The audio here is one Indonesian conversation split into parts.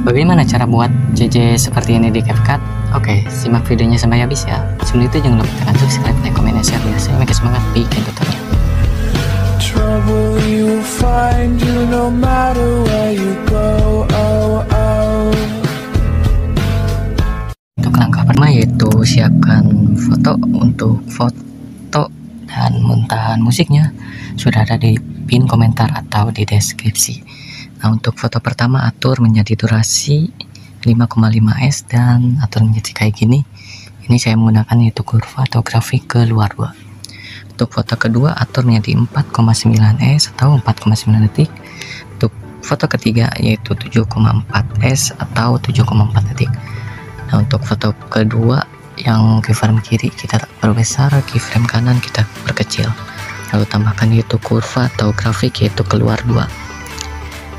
Bagaimana cara buat JJ seperti ini di CapCut? Oke, simak videonya sampai habis ya. Sebelum itu jangan lupa tekan subscribe, like, comment, dan share ya. Saya makin semangat bikin tutorial. Trouble you find you no matter where you go. Untuk langkah pertama yaitu siapkan foto. Untuk foto dan muntahan musiknya sudah ada di pin komentar atau di deskripsi. Nah, untuk foto pertama atur menjadi durasi 5,5s dan atur menjadi kayak gini. Ini saya menggunakan yaitu kurva atau grafik keluar 2. Untuk foto kedua atur menjadi 4,9s atau 4,9 detik. Untuk foto ketiga yaitu 7,4s atau 7,4 detik. Nah, untuk foto kedua yang keyframe kiri kita perbesar, keyframe kanan kita perkecil. Lalu tambahkan yaitu kurva atau grafik yaitu keluar 2.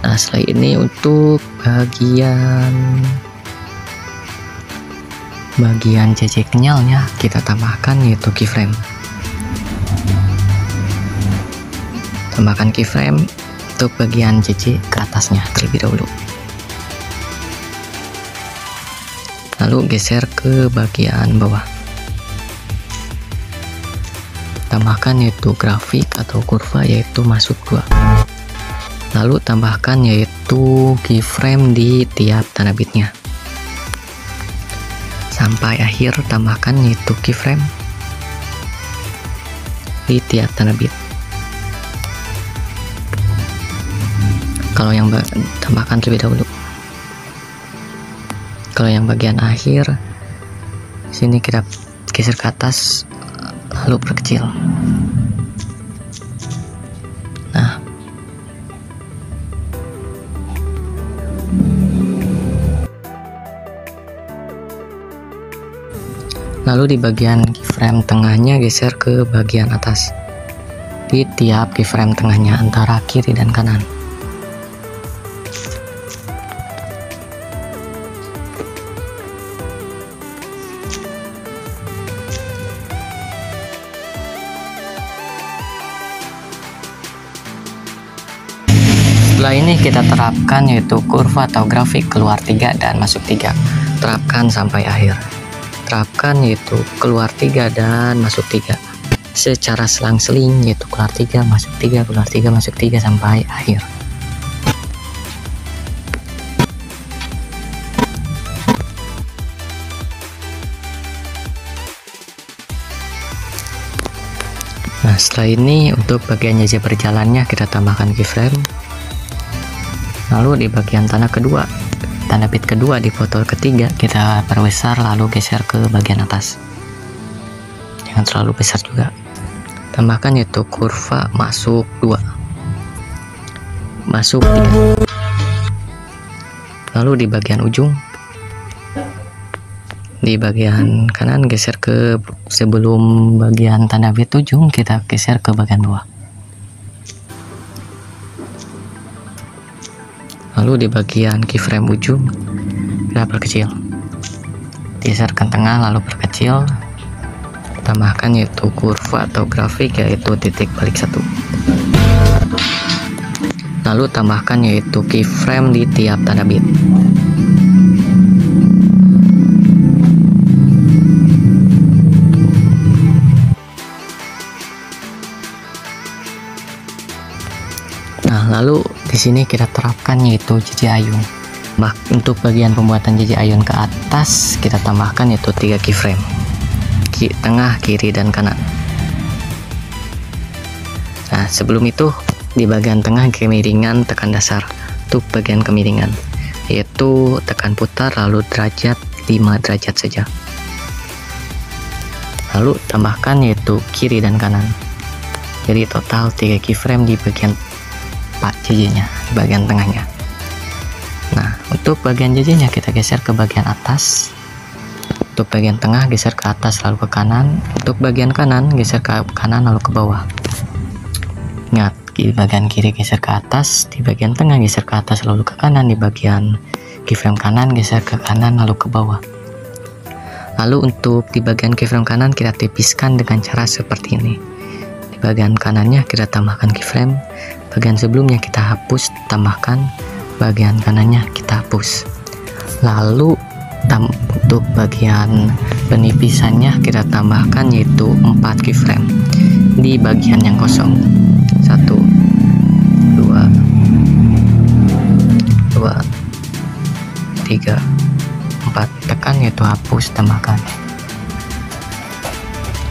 Nah, setelah ini untuk bagian JJ kenyalnya kita tambahkan yaitu keyframe. Tambahkan keyframe untuk bagian JJ ke atasnya terlebih dahulu. Lalu geser ke bagian bawah. Tambahkan yaitu grafik atau kurva yaitu masuk 2. Lalu tambahkan yaitu keyframe di tiap tanda bitnya. Sampai akhir tambahkan yaitu keyframe di tiap tanda bit. Kalau yang tambahkan terlebih dahulu. Kalau yang bagian akhir sini kita geser ke atas lalu perkecil. Nah, lalu di bagian keyframe tengahnya geser ke bagian atas di tiap keyframe tengahnya antara kiri dan kanan. Setelah ini kita terapkan yaitu kurva atau grafik keluar 3 dan masuk 3. Terapkan sampai akhir. Terapkan yaitu keluar 3 dan masuk 3 secara selang-seling, yaitu keluar 3 masuk 3 keluar 3 masuk 3 sampai akhir. Nah, setelah ini untuk bagian JJ berjalannya kita tambahkan keyframe. Lalu di bagian tanda bit kedua di foto ketiga kita perbesar lalu geser ke bagian atas. Jangan terlalu besar juga. Tambahkan yaitu kurva masuk 2. Masuk 3. Lalu di bagian ujung di bagian kanan geser ke sebelum bagian tanda bit ujung kita geser ke bagian bawah. Lalu di bagian keyframe ujung kita perkecil, geserkan tengah lalu perkecil. Tambahkan yaitu kurva atau grafik yaitu titik balik 1. Lalu tambahkan yaitu keyframe di tiap tanda bit. Nah, lalu di sini kita terapkan yaitu JJ ayun. Untuk bagian pembuatan JJ ayun ke atas kita tambahkan yaitu 3 keyframe. Tengah, kiri, dan kanan. Nah, sebelum itu di bagian tengah kemiringan tekan dasar. Untuk bagian kemiringan yaitu tekan putar lalu derajat 5 derajat saja. Lalu tambahkan yaitu kiri dan kanan. Jadi total 3 keyframe di bagian JJ nya di bagian tengahnya. Nah, untuk bagian JJ nya kita geser ke bagian atas. Untuk bagian tengah geser ke atas lalu ke kanan. Untuk bagian kanan geser ke kanan lalu ke bawah. Ingat, di bagian kiri geser ke atas, di bagian tengah geser ke atas lalu ke kanan, di bagian keyframe kanan geser ke kanan lalu ke bawah. Lalu untuk di bagian keyframe kanan kita tipiskan dengan cara seperti ini. Di bagian kanannya kita tambahkan keyframe, bagian sebelumnya kita hapus tambahkan, bagian kanannya kita hapus. Lalu untuk bagian penipisannya kita tambahkan, yaitu 4 keyframe di bagian yang kosong. 1 2 3 4, tekan yaitu hapus, tambahkan.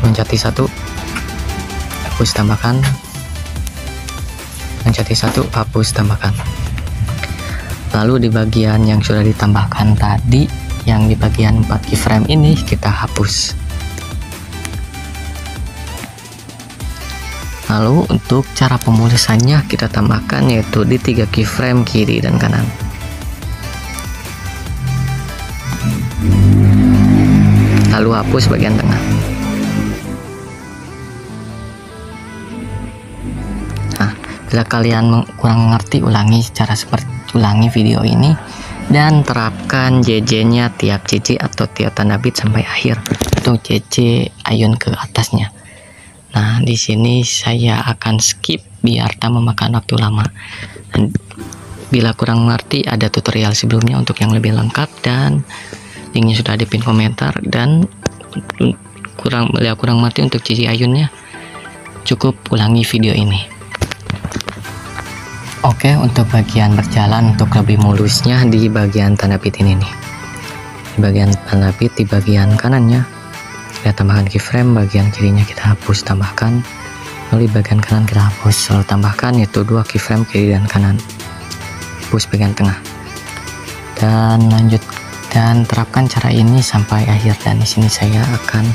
Loncati 1, hapus, tambahkan. Loncati 1, hapus, tambahkan. Lalu di bagian yang sudah ditambahkan tadi, yang di bagian 4 keyframe ini kita hapus. Lalu untuk cara pemulisannya kita tambahkan, yaitu di 3 keyframe kiri dan kanan. Lalu hapus bagian tengah. Nah, bila kalian kurang mengerti, ulangi video ini dan terapkan JJ-nya tiap JJ atau tiap tanda bit sampai akhir untuk JJ ayun ke atasnya. Nah, di sini saya akan skip biar tak memakan waktu lama. Dan bila kurang mengerti, ada tutorial sebelumnya untuk yang lebih lengkap dan linknya sudah di pin komentar. Dan kurang mengerti untuk JJ ayunnya, cukup ulangi video ini. Oke, untuk bagian berjalan untuk lebih mulusnya di bagian tanda bit ini nih. Di bagian tanda bit di bagian kanannya kita tambahkan keyframe, bagian kirinya kita hapus, tambahkan. Lalu di bagian kanan kita hapus, lalu tambahkan, yaitu 2 keyframe kiri dan kanan. Hapus bagian tengah. Dan lanjut dan terapkan cara ini sampai akhir. Dan di sini saya akan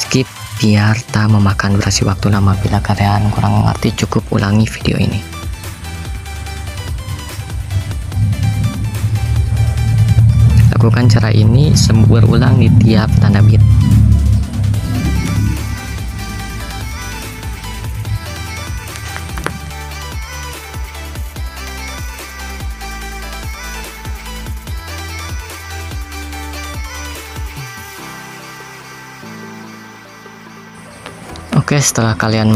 skip biar tak memakan durasi waktu lama. Bila kalian kurang mengerti, cukup ulangi video ini. Lakukan cara ini berulang di tiap tanda bit. Oke, setelah kalian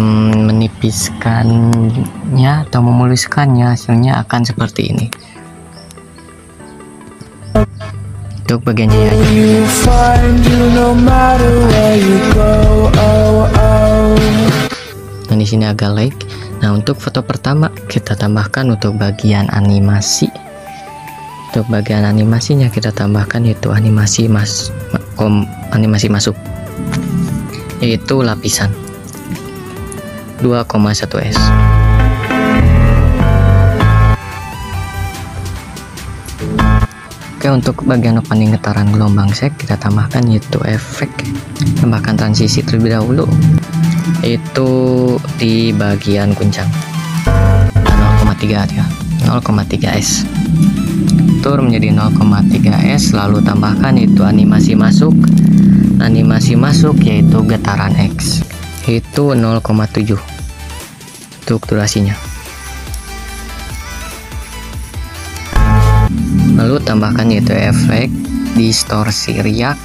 menipiskannya atau memuluskannya, hasilnya akan seperti ini. Untuk bagian JJ. Nah, di sini agak lag. Nah, untuk foto pertama kita tambahkan untuk bagian animasi. Untuk bagian animasinya kita tambahkan, yaitu animasi masuk, yaitu lapisan 2,1 S. Oke, untuk bagian opening getaran gelombang sek kita tambahkan, yaitu efek. Tambahkan transisi terlebih dahulu, yaitu di bagian guncang 0,3 ya, 0,3 S. Tur menjadi 0,3 S, lalu tambahkan itu animasi masuk. Animasi masuk yaitu getaran X, itu 0,7 untuk durasinya. Lalu tambahkan yaitu efek distorsi riak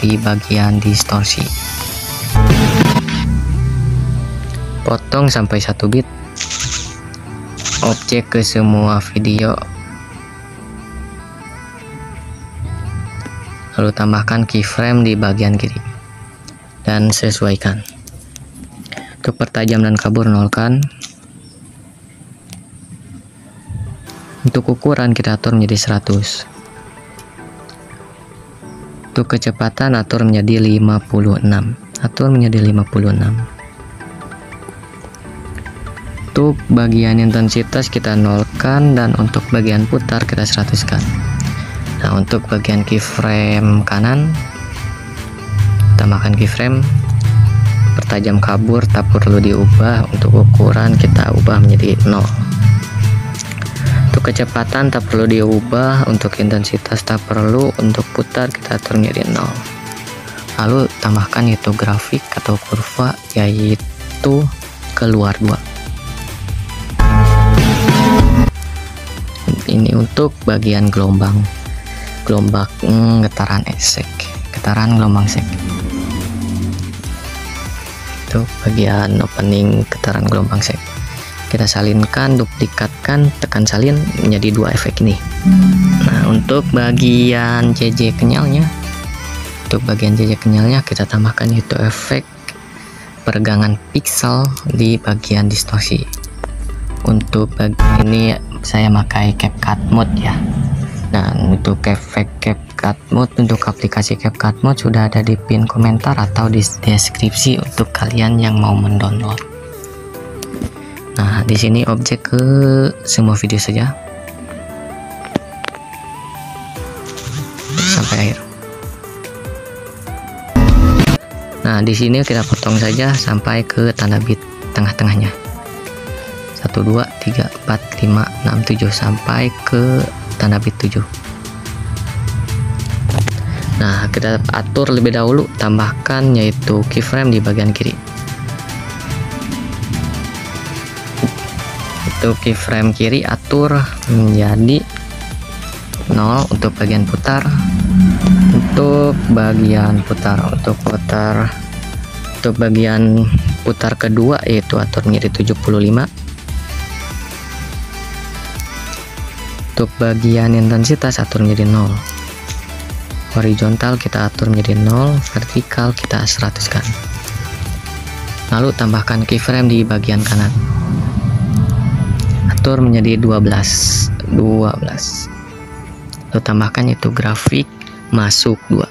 di bagian distorsi. Potong sampai 1 bit. Objek ke semua video. Lalu tambahkan keyframe di bagian kiri dan sesuaikan. Untuk pertajam dan kabur nolkan. Untuk ukuran kita atur menjadi 100. Untuk kecepatan atur menjadi 56. Atur menjadi 56. Untuk bagian intensitas kita nolkan, dan untuk bagian putar kita 100 kan. Nah, untuk bagian keyframe kanan tambahkan keyframe. Pertajam kabur tak perlu diubah. Untuk ukuran kita ubah menjadi 0. Untuk kecepatan tak perlu diubah, untuk intensitas tak perlu, untuk putar kita atur menjadi 0. Lalu tambahkan yaitu grafik atau kurva, yaitu keluar 2. Ini untuk bagian gelombang getaran gelombang sek. Itu bagian opening getaran gelombang sek. kita salinkan, duplikatkan, tekan salin menjadi dua efek ini. Nah, untuk bagian JJ kenyalnya, kita tambahkan yaitu efek peregangan pixel di bagian distorsi. Untuk bagian ini saya pakai CapCut Mode ya. Nah, untuk efek CapCut Mode, untuk aplikasi CapCut Mode sudah ada di pin komentar atau di deskripsi untuk kalian yang mau mendownload. Nah, di sini objek ke semua video saja sampai akhir. Nah, di sini kita potong saja sampai ke tanda bit tengah-tengahnya. 1 2 3 4 5 6 7 sampai ke tanda bit 7. Nah, kita atur lebih dahulu, tambahkan yaitu keyframe di bagian kiri. Untuk keyframe kiri atur menjadi 0 untuk bagian putar. Untuk bagian putar kedua yaitu atur menjadi 75. Untuk bagian intensitas atur menjadi 0. Horizontal kita atur menjadi 0, vertikal kita 100 kan. Lalu tambahkan keyframe di bagian kanan. Atur menjadi 12. Lalu tambahkan yaitu grafik masuk 2.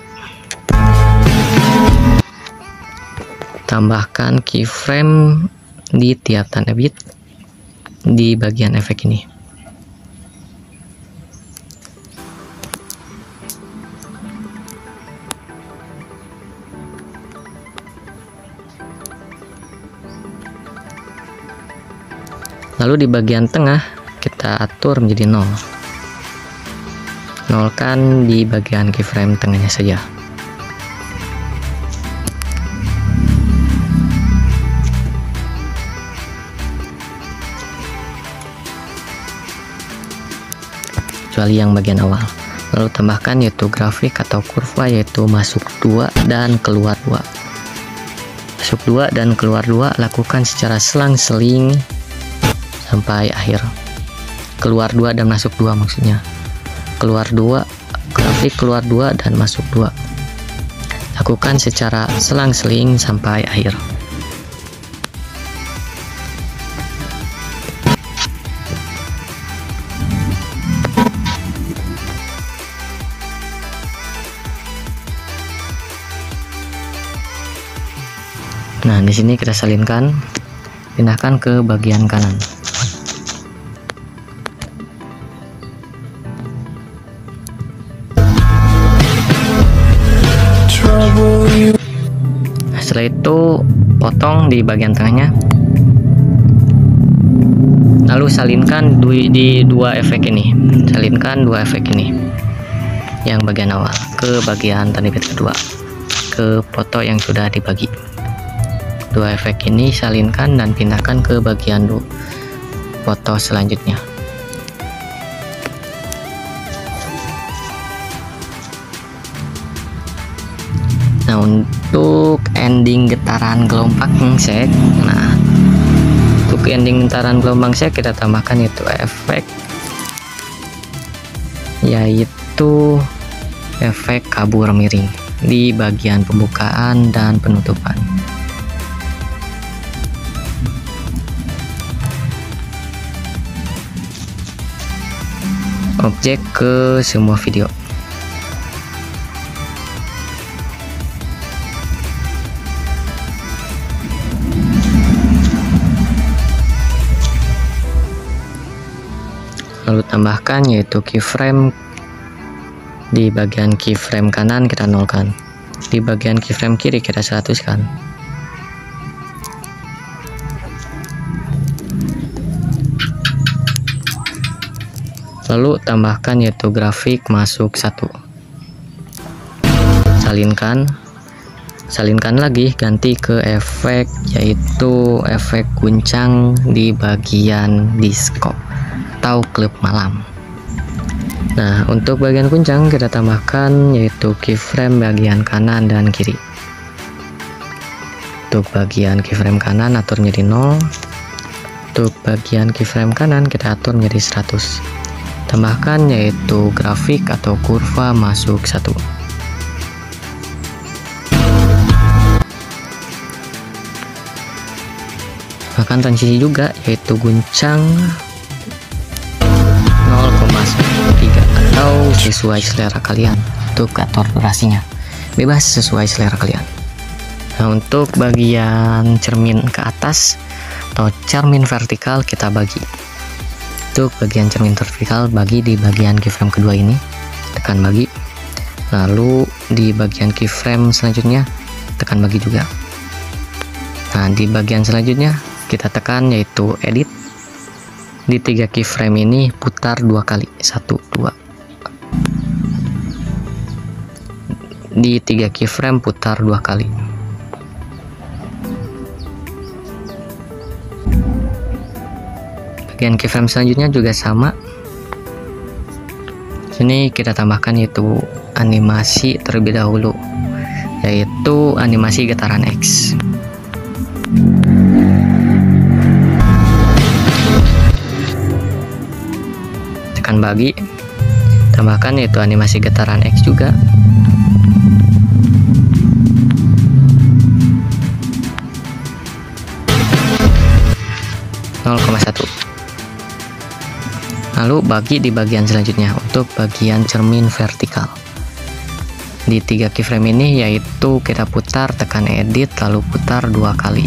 Tambahkan keyframe di tiap tanda bit di bagian efek ini. Lalu di bagian tengah kita atur menjadi 0. Nolkan di bagian keyframe tengahnya saja. Kecuali yang bagian awal. Lalu tambahkan yaitu grafik atau kurva yaitu masuk 2 dan keluar 2. Masuk 2 dan keluar 2 lakukan secara selang-seling sampai akhir. Keluar 2 dan masuk 2 maksudnya. Keluar 2, grafik keluar 2 dan masuk 2. Lakukan secara selang-seling sampai akhir. Nah, di sini kita salinkan, pindahkan ke bagian kanan. Setelah itu potong di bagian tengahnya, lalu salinkan di dua efek ini, yang bagian awal ke bagian tanda bit kedua, ke foto yang sudah dibagi. Dua efek ini salinkan dan pindahkan ke bagian foto selanjutnya. Nah, untuk ending getaran gelombang sek, kita tambahkan yaitu efek kabur miring di bagian pembukaan dan penutupan. Objek ke semua video. Lalu tambahkan yaitu keyframe di bagian keyframe kanan kita nolkan, di bagian keyframe kiri kita 100 kan. Lalu tambahkan yaitu grafik masuk 1. Salinkan lagi, ganti ke efek yaitu efek guncang di bagian disco atau klub malam. Nah, untuk bagian guncang kita tambahkan yaitu keyframe bagian kanan dan kiri. Untuk bagian keyframe kanan atur menjadi 0. untuk bagian keyframe kanan kita atur menjadi 100. Tambahkan yaitu grafik atau kurva masuk 1. Bahkan transisi juga yaitu guncang 0,13 atau sesuai selera kalian. Untuk atur durasinya bebas sesuai selera kalian. Nah, untuk bagian cermin ke atas atau cermin vertikal kita bagi. Untuk bagian cermin vertikal bagi di bagian keyframe kedua ini, tekan bagi. Lalu di bagian keyframe selanjutnya tekan bagi juga. Nah, di bagian selanjutnya kita tekan yaitu edit. Di 3 keyframe ini putar 2 kali, 1, 2. Di 3 keyframe putar 2 kali. Bagian keyframe selanjutnya juga sama. Sini kita tambahkan yaitu animasi terlebih dahulu, yaitu animasi getaran X. Tekan bagi, tambahkan yaitu animasi getaran X juga. Lalu bagi di bagian selanjutnya untuk bagian cermin vertikal. Di 3 keyframe ini yaitu kita putar, tekan edit, lalu putar 2 kali.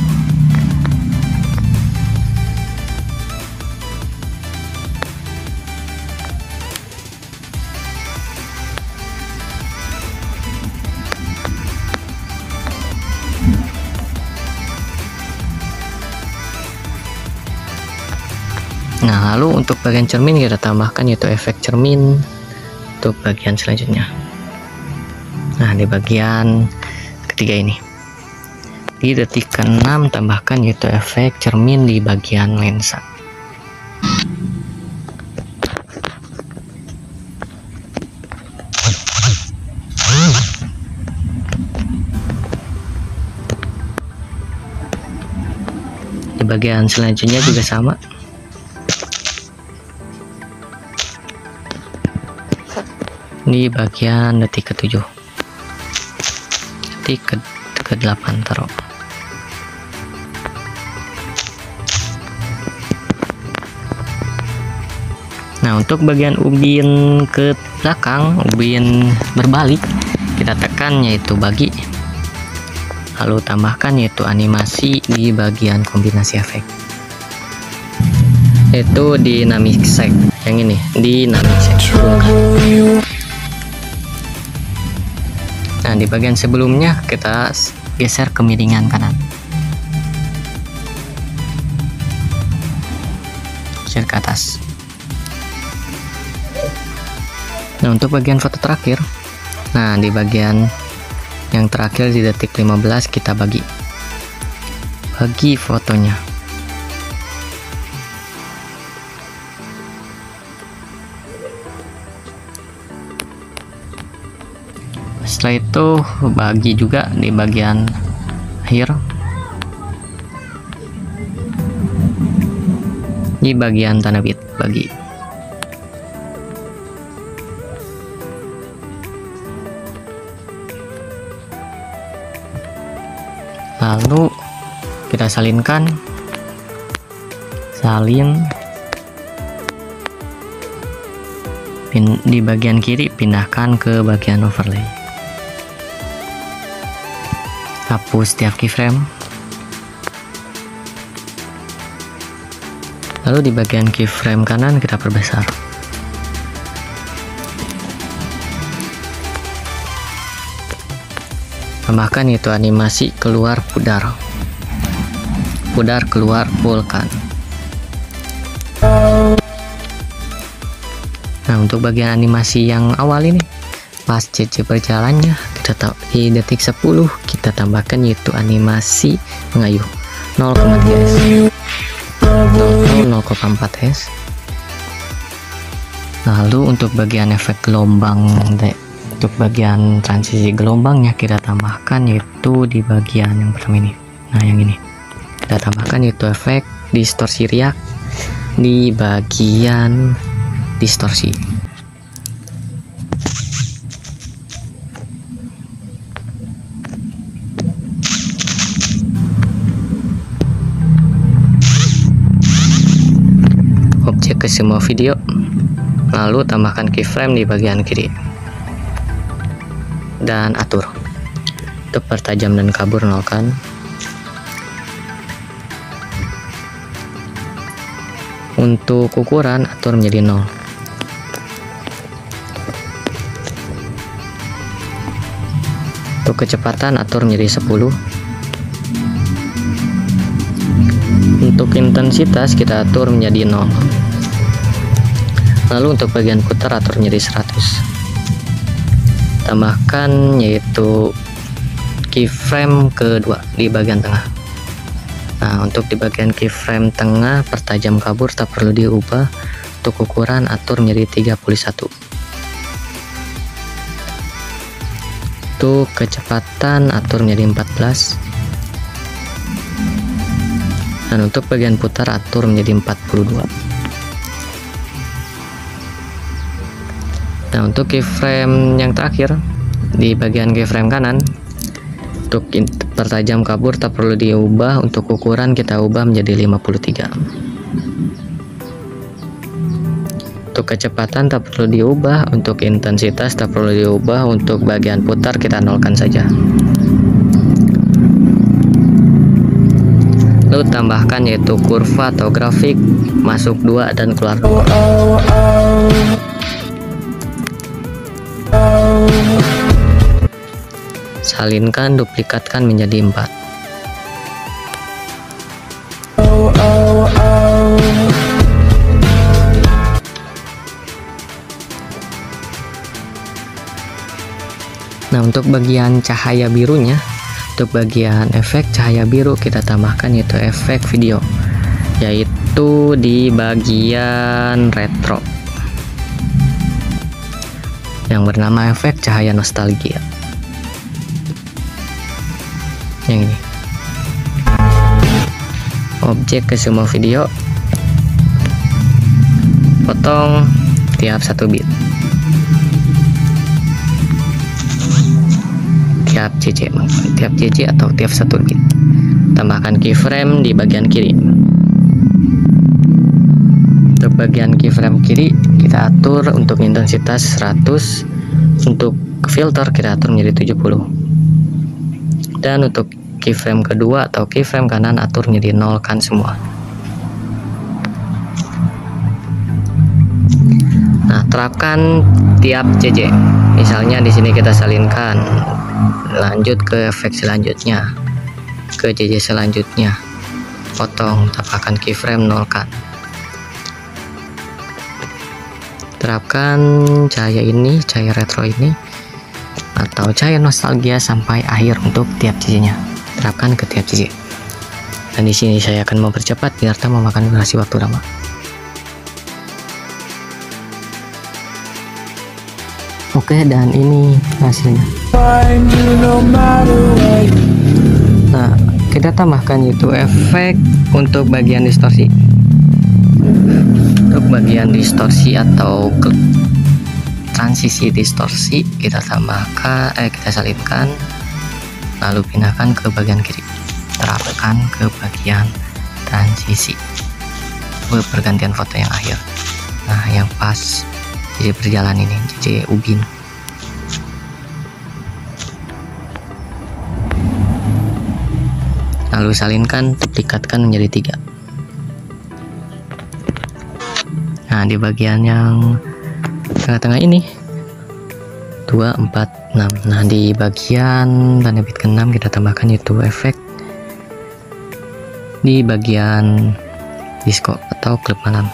Nah, lalu untuk bagian cermin kita tambahkan yaitu efek cermin untuk bagian selanjutnya. Nah, di bagian ketiga ini di detik ke-6 tambahkan yaitu efek cermin di bagian lensa. Di bagian selanjutnya juga sama. Di bagian detik ke-7, detik ke-8 taruh. Nah, untuk bagian ubin ke belakang, ubin berbalik, kita tekan yaitu bagi, lalu tambahkan yaitu animasi di bagian kombinasi efek, yaitu dynamic shake. Yang ini dynamic shake. Nah, di bagian sebelumnya kita geser kemiringan kanan, geser ke atas. Nah, untuk bagian foto terakhir, nah di bagian yang terakhir di detik 15 kita bagi fotonya. Setelah itu bagi juga di bagian akhir, di bagian tanda bit bagi. Lalu kita salinkan, di bagian kiri pindahkan ke bagian overlay. Hapus setiap keyframe. Lalu di bagian keyframe kanan kita perbesar. Tambahkan itu animasi keluar pudar keluar vulkan. Nah, untuk bagian animasi yang awal ini pas CC berjalannya, kita tahu di detik 10 kita tambahkan yaitu animasi mengayuh 0,3 S atau 0,4 S. Lalu untuk bagian efek gelombang, untuk bagian transisi gelombangnya kita tambahkan yaitu di bagian yang pertama ini. Nah, yang ini kita tambahkan yaitu efek distorsi riak di bagian distorsi. Objek ke semua video, lalu tambahkan keyframe di bagian kiri dan atur. Untuk pertajam dan kabur nolkan. Untuk ukuran atur menjadi 0. Untuk kecepatan atur menjadi 10. Untuk intensitas kita atur menjadi 0. Lalu untuk bagian putar atur menjadi 100. Tambahkan yaitu keyframe kedua di bagian tengah. Nah, untuk di bagian keyframe tengah pertajam kabur tak perlu diubah. Untuk ukuran atur menjadi 31. Untuk kecepatan atur menjadi 14. Dan untuk bagian putar atur menjadi 42. Nah, untuk keyframe yang terakhir di bagian keyframe kanan, untuk pertajam kabur tak perlu diubah. Untuk ukuran kita ubah menjadi 53. Untuk kecepatan tak perlu diubah. Untuk intensitas tak perlu diubah. Untuk bagian putar kita nolkan saja. Lalu tambahkan yaitu kurva atau grafik masuk 2 dan keluar 2. Salinkan, duplikatkan menjadi 4. Nah, untuk bagian cahaya birunya, untuk bagian efek cahaya biru kita tambahkan yaitu efek video, yaitu di bagian retro yang bernama efek cahaya nostalgia. Yang ini. Objek ke semua video, potong tiap 1 bit, tiap CC atau tiap 1 bit. Tambahkan keyframe di bagian kiri. Untuk bagian keyframe kiri kita atur untuk intensitas 100, untuk filter kita atur menjadi 70. Dan untuk keyframe kedua atau keyframe kanan atur menjadi 0 kan semua. Nah, terapkan tiap CC. Misalnya di sini kita salinkan, lanjut ke efek selanjutnya, ke CC selanjutnya, potong, tambahkan keyframe 0 kan. Terapkan cahaya ini, cahaya retro ini atau cahaya nostalgia sampai akhir untuk tiap CC-nya. Terapkan ke tiap CC. Dan di sini saya akan mempercepat biar tak memakan durasi waktu lama. Oke, dan ini hasilnya. Nah, kita tambahkan yaitu efek untuk bagian distorsi. Untuk bagian distorsi atau transisi distorsi kita tambahkan, kita salibkan, lalu pindahkan ke bagian kiri, terapkan ke bagian transisi, pergantian foto yang akhir. Nah, yang pas jadi berjalan ini JJ Ubin. Lalu salinkan, duplikatkan menjadi 3. Nah, di bagian yang tengah-tengah ini 2, 4, 6. Nah, di bagian tanda bit ke-6 kita tambahkan yaitu efek di bagian disco atau klub malam,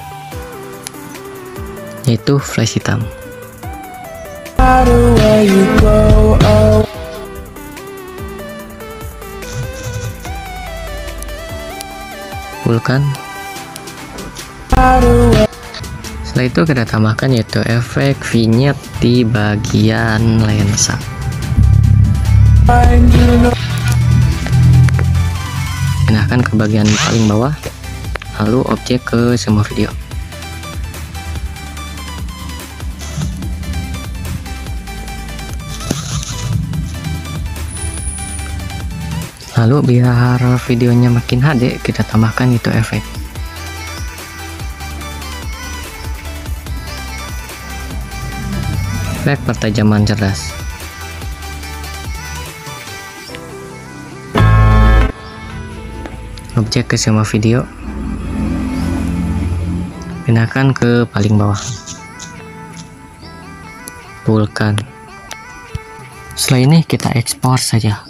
yaitu flash hitam. Fullkan. Setelah itu kita tambahkan yaitu efek vignette di bagian lensa. Pindahkan ke bagian paling bawah, lalu objek ke semua video. Lalu biar videonya makin HD, kita tambahkan itu efek. Efek pertajaman cerdas. Objek ke semua video. Pindahkan ke paling bawah. Pulkan. Setelah ini kita ekspor saja.